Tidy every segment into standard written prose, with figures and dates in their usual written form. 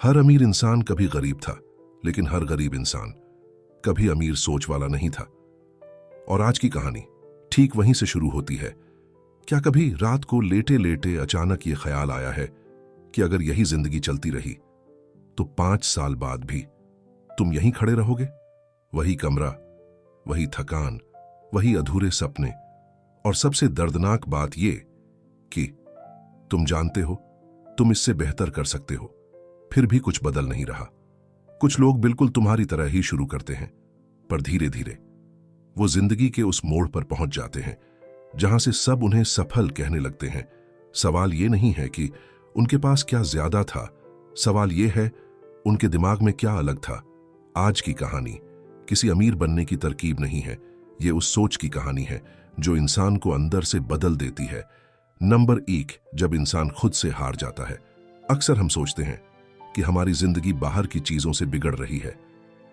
हर अमीर इंसान कभी गरीब था, लेकिन हर गरीब इंसान कभी अमीर सोच वाला नहीं था। और आज की कहानी ठीक वहीं से शुरू होती है। क्या कभी रात को लेटे लेटे अचानक ये ख्याल आया है कि अगर यही जिंदगी चलती रही तो 5 साल बाद भी तुम यहीं खड़े रहोगे? वही कमरा, वही थकान, वही अधूरे सपने, और सबसे दर्दनाक बात ये कि तुम जानते हो तुम इससे बेहतर कर सकते हो, फिर भी कुछ बदल नहीं रहा। कुछ लोग बिल्कुल तुम्हारी तरह ही शुरू करते हैं, पर धीरे धीरे वो जिंदगी के उस मोड़ पर पहुंच जाते हैं जहां से सब उन्हें सफल कहने लगते हैं। सवाल ये नहीं है कि उनके पास क्या ज्यादा था, सवाल ये है उनके दिमाग में क्या अलग था। आज की कहानी किसी अमीर बनने की तरकीब नहीं है, ये उस सोच की कहानी है जो इंसान को अंदर से बदल देती है। नंबर 1, जब इंसान खुद से हार जाता है। अक्सर हम सोचते हैं कि हमारी जिंदगी बाहर की चीजों से बिगड़ रही है,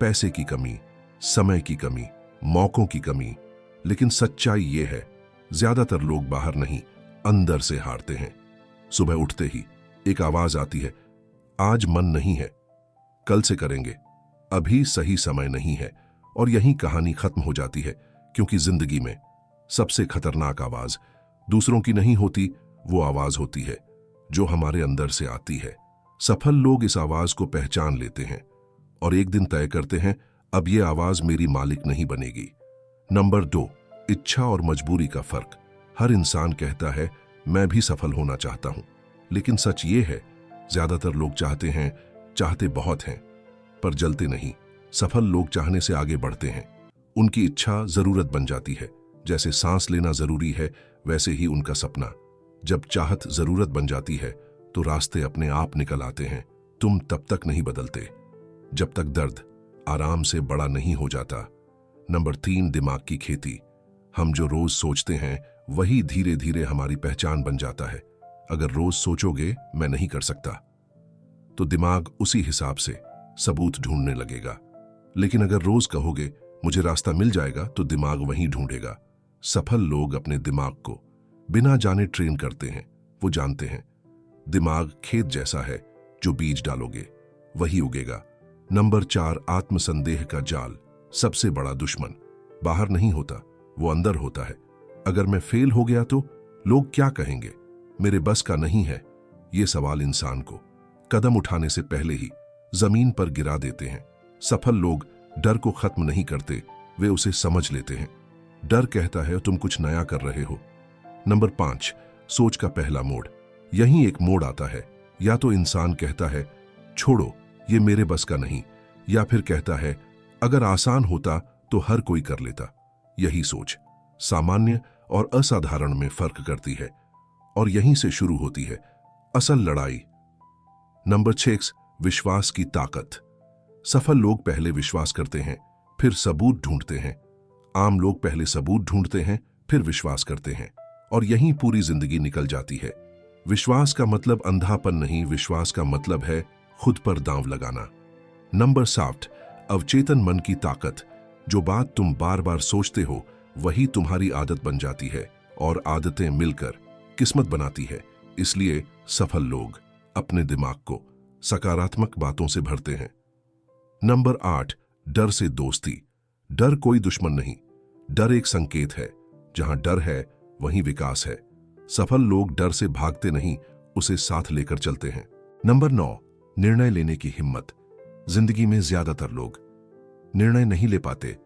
पैसे की कमी, समय की कमी, मौकों की कमी, लेकिन सच्चाई ये है ज्यादातर लोग बाहर नहीं, अंदर से हारते हैं। सुबह उठते ही एक आवाज आती है, आज मन नहीं है, कल से करेंगे, अभी सही समय नहीं है। और यही कहानी खत्म हो जाती है, क्योंकि जिंदगी में सबसे खतरनाक आवाज दूसरों की नहीं होती, वो आवाज होती है जो हमारे अंदर से आती है। सफल लोग इस आवाज को पहचान लेते हैं और एक दिन तय करते हैं, अब ये आवाज मेरी मालिक नहीं बनेगी। नंबर 2, इच्छा और मजबूरी का फर्क। हर इंसान कहता है मैं भी सफल होना चाहता हूं, लेकिन सच ये है ज्यादातर लोग चाहते हैं, चाहते बहुत हैं, पर जलते नहीं। सफल लोग चाहने से आगे बढ़ते हैं, उनकी इच्छा जरूरत बन जाती है। जैसे सांस लेना जरूरी है, वैसे ही उनका सपना। जब चाहत जरूरत बन जाती है तो रास्ते अपने आप निकल आते हैं। तुम तब तक नहीं बदलते जब तक दर्द आराम से बड़ा नहीं हो जाता। नंबर 3, दिमाग की खेती। हम जो रोज सोचते हैं वही धीरे धीरे हमारी पहचान बन जाता है। अगर रोज सोचोगे मैं नहीं कर सकता, तो दिमाग उसी हिसाब से सबूत ढूंढने लगेगा। लेकिन अगर रोज कहोगे मुझे रास्ता मिल जाएगा, तो दिमाग वहीं ढूंढेगा। सफल लोग अपने दिमाग को बिना जाने ट्रेन करते हैं। वो जानते हैं दिमाग खेत जैसा है, जो बीज डालोगे वही उगेगा। नंबर 4, आत्मसंदेह का जाल। सबसे बड़ा दुश्मन बाहर नहीं होता, वो अंदर होता है। अगर मैं फेल हो गया तो लोग क्या कहेंगे, मेरे बस का नहीं है, ये सवाल इंसान को कदम उठाने से पहले ही जमीन पर गिरा देते हैं। सफल लोग डर को खत्म नहीं करते, वे उसे समझ लेते हैं। डर कहता है तुम कुछ नया कर रहे हो। नंबर 5, सोच का पहला मोड़। यहीं एक मोड़ आता है, या तो इंसान कहता है छोड़ो ये मेरे बस का नहीं, या फिर कहता है अगर आसान होता तो हर कोई कर लेता। यही सोच सामान्य और असाधारण में फर्क करती है, और यहीं से शुरू होती है असल लड़ाई। नंबर 6, विश्वास की ताकत। सफल लोग पहले विश्वास करते हैं, फिर सबूत ढूंढते हैं। आम लोग पहले सबूत ढूंढते हैं, फिर विश्वास करते हैं, और यहीं पूरी जिंदगी निकल जाती है। विश्वास का मतलब अंधापन नहीं, विश्वास का मतलब है खुद पर दांव लगाना। नंबर 7, अवचेतन मन की ताकत। जो बात तुम बार बार सोचते हो वही तुम्हारी आदत बन जाती है, और आदतें मिलकर किस्मत बनाती है। इसलिए सफल लोग अपने दिमाग को सकारात्मक बातों से भरते हैं। नंबर 8, डर से दोस्ती। डर कोई दुश्मन नहीं, डर एक संकेत है। जहां डर है वहीं विकास है। सफल लोग डर से भागते नहीं, उसे साथ लेकर चलते हैं। नंबर 9, निर्णय लेने की हिम्मत। जिंदगी में ज्यादातर लोग निर्णय नहीं ले पाते,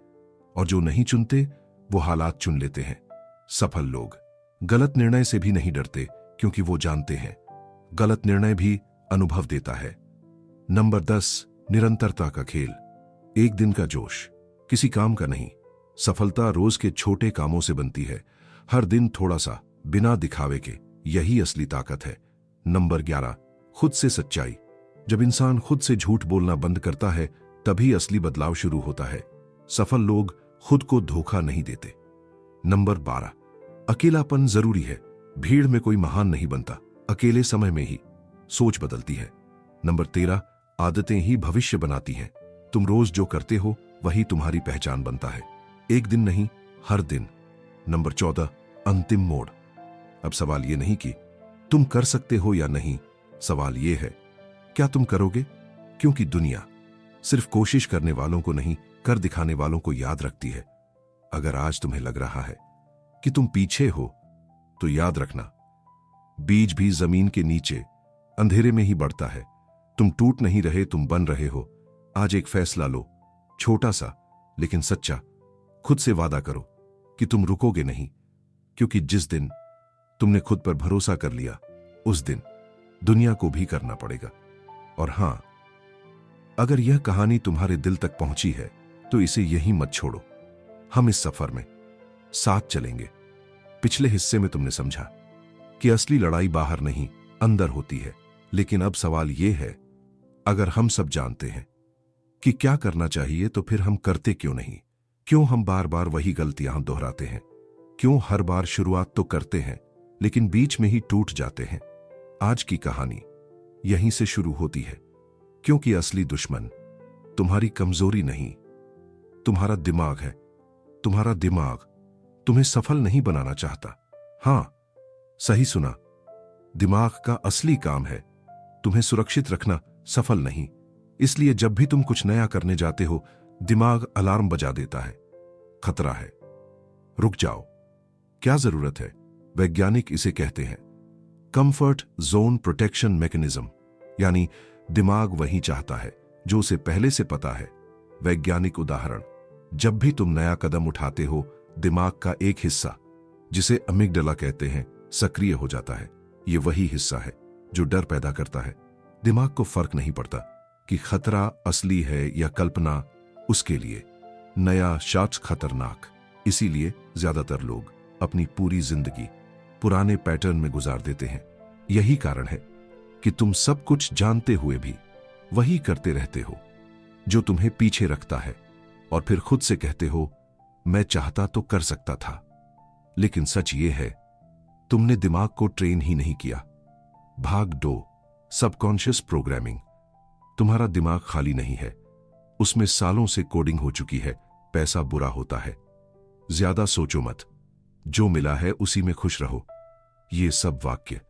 और जो नहीं चुनते वो हालात चुन लेते हैं। सफल लोग गलत निर्णय से भी नहीं डरते, क्योंकि वो जानते हैं गलत निर्णय भी अनुभव देता है। नंबर 10, निरंतरता का खेल। एक दिन का जोश, किसी काम का नहीं। सफलता रोज के छोटे कामों से बनती है, हर दिन थोड़ा सा, बिना दिखावे के। यही असली ताकत है। नंबर 11, खुद से सच्चाई। जब इंसान खुद से झूठ बोलना बंद करता है, तभी असली बदलाव शुरू होता है। सफल लोग खुद को धोखा नहीं देते। नंबर 12, अकेलापन जरूरी है। भीड़ में कोई महान नहीं बनता, अकेले समय में ही सोच बदलती है। नंबर 13, आदतें ही भविष्य बनाती हैं। तुम रोज जो करते हो वही तुम्हारी पहचान बनता है, एक दिन नहीं, हर दिन। नंबर 14, अंतिम मोड़। अब सवाल ये नहीं कि तुम कर सकते हो या नहीं, सवाल ये है क्या तुम करोगे। क्योंकि दुनिया सिर्फ कोशिश करने वालों को नहीं, कर दिखाने वालों को याद रखती है। अगर आज तुम्हें लग रहा है कि तुम पीछे हो, तो याद रखना, बीज भी जमीन के नीचे अंधेरे में ही बढ़ता है। तुम टूट नहीं रहे, तुम बन रहे हो। आज एक फैसला लो, छोटा सा लेकिन सच्चा। खुद से वादा करो कि तुम रुकोगे नहीं, क्योंकि जिस दिन तुमने खुद पर भरोसा कर लिया, उस दिन दुनिया को भी करना पड़ेगा। और हां, अगर यह कहानी तुम्हारे दिल तक पहुंची है, तो इसे यहीं मत छोड़ो। हम इस सफर में साथ चलेंगे। पिछले हिस्से में तुमने समझा कि असली लड़ाई बाहर नहीं, अंदर होती है। लेकिन अब सवाल यह है, अगर हम सब जानते हैं कि क्या करना चाहिए, तो फिर हम करते क्यों नहीं? क्यों हम बार बार वही गलतियां दोहराते हैं? क्यों हर बार शुरुआत तो करते हैं, लेकिन बीच में ही टूट जाते हैं? आज की कहानी यहीं से शुरू होती है, क्योंकि असली दुश्मन तुम्हारी कमजोरी नहीं, तुम्हारा दिमाग है। तुम्हारा दिमाग तुम्हें सफल नहीं बनाना चाहता। हां, सही सुना, दिमाग का असली काम है तुम्हें सुरक्षित रखना, सफल नहीं। इसलिए जब भी तुम कुछ नया करने जाते हो, दिमाग अलार्म बजा देता है। खतरा है, रुक जाओ, क्या जरूरत है? वैज्ञानिक इसे कहते हैं कंफर्ट जोन प्रोटेक्शन मैकेनिज्म, यानी दिमाग वही चाहता है जो उसे पहले से पता है। वैज्ञानिक उदाहरण, जब भी तुम नया कदम उठाते हो, दिमाग का एक हिस्सा, जिसे अमिगडाला कहते हैं, सक्रिय हो जाता है। यह वही हिस्सा है जो डर पैदा करता है। दिमाग को फर्क नहीं पड़ता कि खतरा असली है या कल्पना, उसके लिए नया शख्स खतरनाक। इसीलिए ज्यादातर लोग अपनी पूरी जिंदगी पुराने पैटर्न में गुजार देते हैं। यही कारण है कि तुम सब कुछ जानते हुए भी वही करते रहते हो जो तुम्हें पीछे रखता है, और फिर खुद से कहते हो, मैं चाहता तो कर सकता था। लेकिन सच ये है, तुमने दिमाग को ट्रेन ही नहीं किया। भाग 2, सबकॉन्शियस प्रोग्रामिंग। तुम्हारा दिमाग खाली नहीं है, उसमें सालों से कोडिंग हो चुकी है। पैसा बुरा होता है, ज्यादा सोचो मत, जो मिला है उसी में खुश रहो। ये सब वाक्य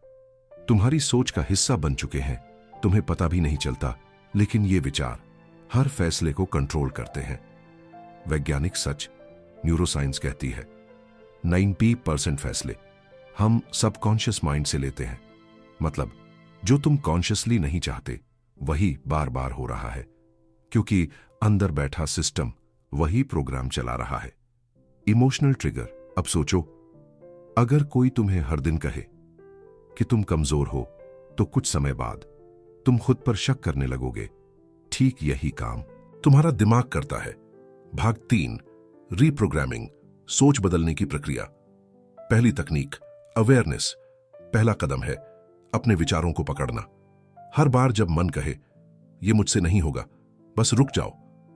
तुम्हारी सोच का हिस्सा बन चुके हैं, तुम्हें पता भी नहीं चलता। लेकिन ये विचार हर फैसले को कंट्रोल करते हैं। वैज्ञानिक सच, न्यूरोसाइंस कहती है, 90% फैसले हम सबकॉन्शियस माइंड से लेते हैं। मतलब जो तुम कॉन्शियसली नहीं चाहते, वही बार बार हो रहा है, क्योंकि अंदर बैठा सिस्टम वही प्रोग्राम चला रहा है। Emotional trigger. अब सोचो, अगर कोई तुम्हें हर दिन कहे कि तुम कमजोर हो, तो कुछ समय बाद तुम खुद पर शक करने लगोगे। ठीक यही काम तुम्हारा दिमाग करता है। भाग 3, रीप्रोग्रामिंग, सोच बदलने की प्रक्रिया। पहली तकनीक, अवेयरनेस। पहला कदम है अपने विचारों को पकड़ना। हर बार जब मन कहे ये मुझसे नहीं होगा, बस रुक जाओ,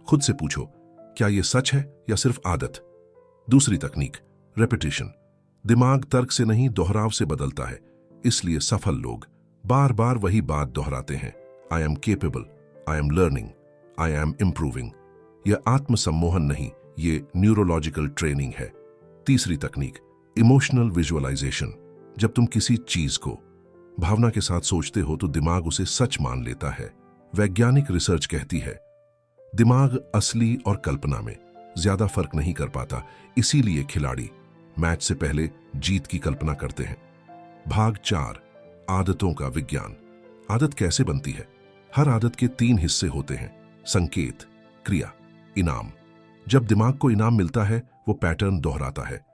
खुद से पूछो, क्या यह सच है या सिर्फ आदत? दूसरी तकनीक, रेपिटेशन। दिमाग तर्क से नहीं, दोहराव से बदलता है। इसलिए सफल लोग बार बार वही बात दोहराते हैं, I am capable, I am learning, I am improving. यह आत्मसम्मोहन नहीं, ये न्यूरोलॉजिकल ट्रेनिंग है। तीसरी तकनीक, इमोशनल विजुअलाइजेशन। जब तुम किसी चीज को भावना के साथ सोचते हो, तो दिमाग उसे सच मान लेता है। वैज्ञानिक रिसर्च कहती है, दिमाग असली और कल्पना में ज्यादा फर्क नहीं कर पाता। इसीलिए खिलाड़ी मैच से पहले जीत की कल्पना करते हैं। भाग 4, आदतों का विज्ञान। आदत कैसे बनती है? हर आदत के 3 हिस्से होते हैं, संकेत, क्रिया, इनाम। जब दिमाग को इनाम मिलता है, वो पैटर्न दोहराता है।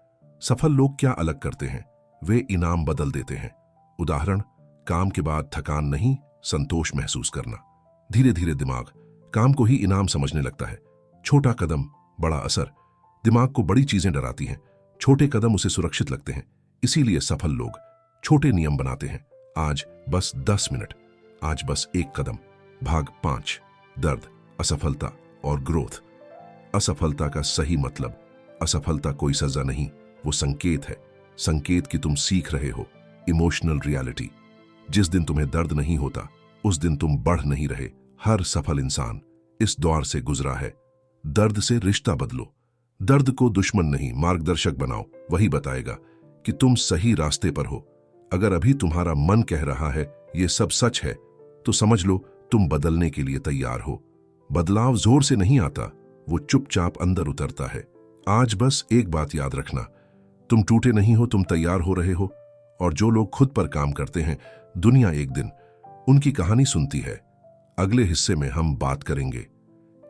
सफल लोग क्या अलग करते हैं? वे इनाम बदल देते हैं। उदाहरण, काम के बाद थकान नहीं, संतोष महसूस करना। धीरे धीरे दिमाग काम को ही इनाम समझने लगता है। छोटा कदम, बड़ा असर। दिमाग को बड़ी चीजें डराती हैं, छोटे कदम उसे सुरक्षित लगते हैं। इसीलिए सफल लोग छोटे नियम बनाते हैं। आज बस 10 मिनट, आज बस 1 कदम। भाग 5, दर्द, असफलता और ग्रोथ। असफलता का सही मतलब, असफलता कोई सजा नहीं, वो संकेत है। संकेत कि तुम सीख रहे हो। Emotional reality. जिस दिन तुम्हें दर्द नहीं होता, उस दिन तुम बढ़ नहीं रहे। हर सफल इंसान इस दौर से गुजरा है। दर्द से रिश्ता बदलो। दर्द को दुश्मन नहीं, मार्गदर्शक बनाओ। वही बताएगा कि तुम सही रास्ते पर हो। अगर अभी तुम्हारा मन कह रहा है ये सब सच है, तो समझ लो तुम बदलने के लिए तैयार हो। बदलाव जोर से नहीं आता, वो चुपचाप अंदर उतरता है। आज बस एक बात याद रखना, तुम टूटे नहीं हो, तुम तैयार हो रहे हो। और जो लोग खुद पर काम करते हैं, दुनिया एक दिन उनकी कहानी सुनती है। अगले हिस्से में हम बात करेंगे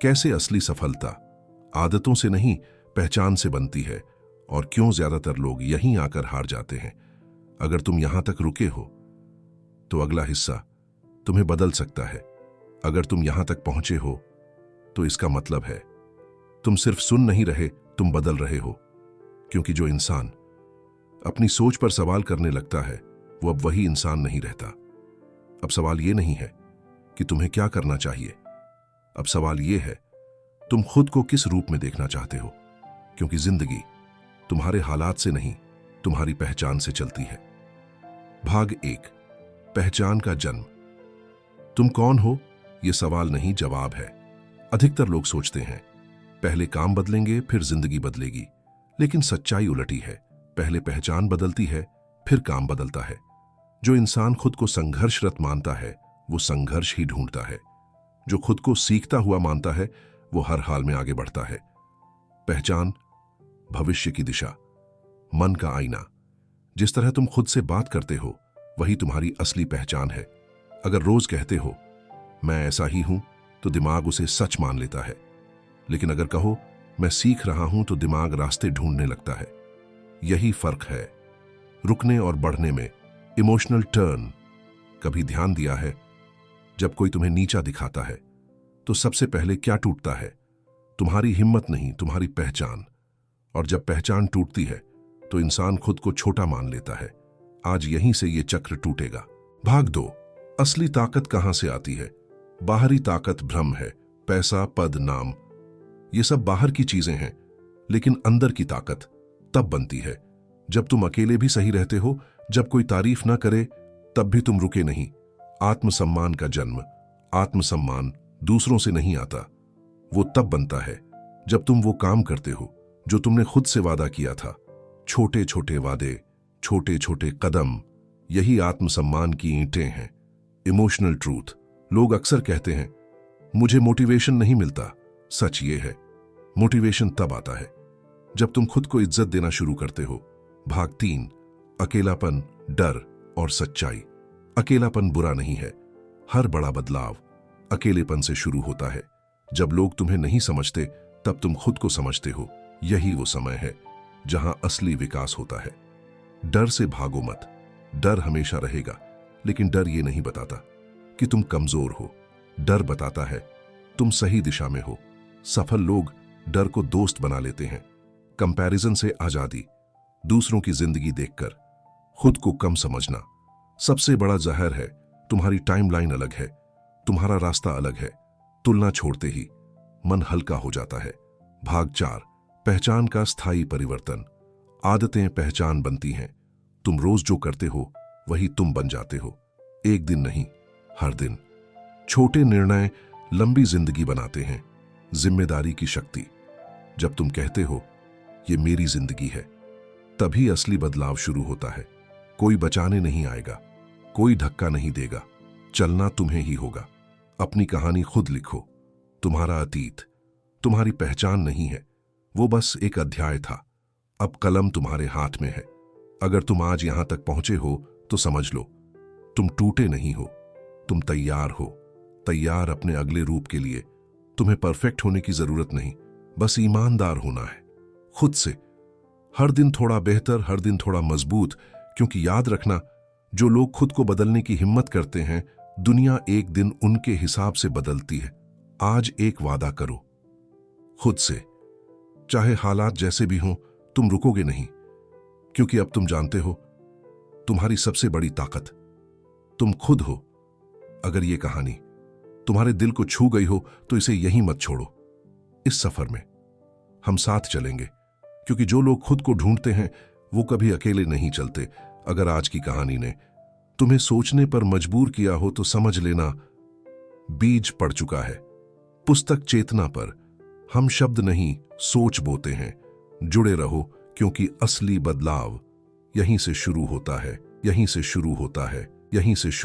कैसे असली सफलता आदतों से नहीं, पहचान से बनती है, और क्यों ज्यादातर लोग यहीं आकर हार जाते हैं। अगर तुम यहां तक रुके हो तो अगला हिस्सा तुम्हें बदल सकता है। अगर तुम यहां तक पहुंचे हो तो इसका मतलब है तुम सिर्फ सुन नहीं रहे, तुम बदल रहे हो। क्योंकि जो इंसान अपनी सोच पर सवाल करने लगता है, वो अब वही इंसान नहीं रहता। अब सवाल ये नहीं है कि तुम्हें क्या करना चाहिए, अब सवाल ये है तुम खुद को किस रूप में देखना चाहते हो। क्योंकि जिंदगी तुम्हारे हालात से नहीं, तुम्हारी पहचान से चलती है। भाग 1, पहचान का जन्म। तुम कौन हो, यह सवाल नहीं, जवाब है। अधिकतर लोग सोचते हैं पहले काम बदलेंगे फिर जिंदगी बदलेगी, लेकिन सच्चाई उलटी है। पहले पहचान बदलती है, फिर काम बदलता है। जो इंसान खुद को संघर्षरत मानता है, वो संघर्ष ही ढूंढता है। जो खुद को सीखता हुआ मानता है, वो हर हाल में आगे बढ़ता है। पहचान भविष्य की दिशा, मन का आईना। जिस तरह तुम खुद से बात करते हो, वही तुम्हारी असली पहचान है। अगर रोज कहते हो मैं ऐसा ही हूं, तो दिमाग उसे सच मान लेता है। लेकिन अगर कहो मैं सीख रहा हूं, तो दिमाग रास्ते ढूंढने लगता है। यही फर्क है रुकने और बढ़ने में। Emotional turn. कभी ध्यान दिया है, जब कोई तुम्हें नीचा दिखाता है तो सबसे पहले क्या टूटता है? तुम्हारी हिम्मत नहीं, तुम्हारी पहचान। और जब पहचान टूटती है तो इंसान खुद को छोटा मान लेता है। आज यहीं से ये चक्र टूटेगा। भाग 2, असली ताकत कहां से आती है? बाहरी ताकत भ्रम है, पैसा, पद, नाम, ये सब बाहर की चीजें हैं। लेकिन अंदर की ताकत तब बनती है जब तुम अकेले भी सही रहते हो, जब कोई तारीफ ना करे तब भी तुम रुके नहीं। आत्मसम्मान का जन्म। आत्मसम्मान दूसरों से नहीं आता, वो तब बनता है जब तुम वो काम करते हो जो तुमने खुद से वादा किया था। छोटे छोटे वादे, छोटे छोटे कदम, यही आत्मसम्मान की ईंटें हैं। Emotional truth. लोग अक्सर कहते हैं मुझे मोटिवेशन नहीं मिलता। सच ये है, मोटिवेशन तब आता है जब तुम खुद को इज्जत देना शुरू करते हो। भाग 3, अकेलापन, डर और सच्चाई। अकेलापन बुरा नहीं है। हर बड़ा बदलाव अकेलेपन से शुरू होता है। जब लोग तुम्हें नहीं समझते, तब तुम खुद को समझते हो। यही वो समय है जहां असली विकास होता है। डर से भागो मत। डर हमेशा रहेगा, लेकिन डर ये नहीं बताता कि तुम कमजोर हो। डर बताता है तुम सही दिशा में हो। सफल लोग डर को दोस्त बना लेते हैं। कंपैरिजन से आजादी। दूसरों की जिंदगी देखकर खुद को कम समझना सबसे बड़ा जहर है। तुम्हारी टाइमलाइन अलग है, तुम्हारा रास्ता अलग है। तुलना छोड़ते ही मन हल्का हो जाता है। भाग 4, पहचान का स्थायी परिवर्तन। आदतें पहचान बनती हैं। तुम रोज जो करते हो वही तुम बन जाते हो। एक दिन नहीं, हर दिन। छोटे निर्णय लंबी जिंदगी बनाते हैं। जिम्मेदारी की शक्ति। जब तुम कहते हो ये मेरी जिंदगी है, तभी असली बदलाव शुरू होता है। कोई बचाने नहीं आएगा, कोई धक्का नहीं देगा, चलना तुम्हें ही होगा। अपनी कहानी खुद लिखो। तुम्हारा अतीत तुम्हारी पहचान नहीं है, वो बस एक अध्याय था। अब कलम तुम्हारे हाथ में है। अगर तुम आज यहां तक पहुंचे हो तो समझ लो तुम टूटे नहीं हो, तुम तैयार हो। तैयार अपने अगले रूप के लिए। तुम्हें परफेक्ट होने की जरूरत नहीं, बस ईमानदार होना है खुद से। हर दिन थोड़ा बेहतर, हर दिन थोड़ा मजबूत। क्योंकि याद रखना, जो लोग खुद को बदलने की हिम्मत करते हैं, दुनिया एक दिन उनके हिसाब से बदलती है। आज एक वादा करो खुद से, चाहे हालात जैसे भी हों, तुम रुकोगे नहीं। क्योंकि अब तुम जानते हो तुम्हारी सबसे बड़ी ताकत तुम खुद हो। अगर ये कहानी तुम्हारे दिल को छू गई हो तो इसे यहीं मत छोड़ो। इस सफर में हम साथ चलेंगे, क्योंकि जो लोग खुद को ढूंढते हैं वो कभी अकेले नहीं चलते। अगर आज की कहानी ने तुम्हें सोचने पर मजबूर किया हो तो समझ लेना बीज पड़ चुका है। पुस्तक चेतना पर हम शब्द नहीं, सोच बोते हैं। जुड़े रहो, क्योंकि असली बदलाव यहीं से शुरू होता है, यहीं से शुरू होता है, यहीं से शुरू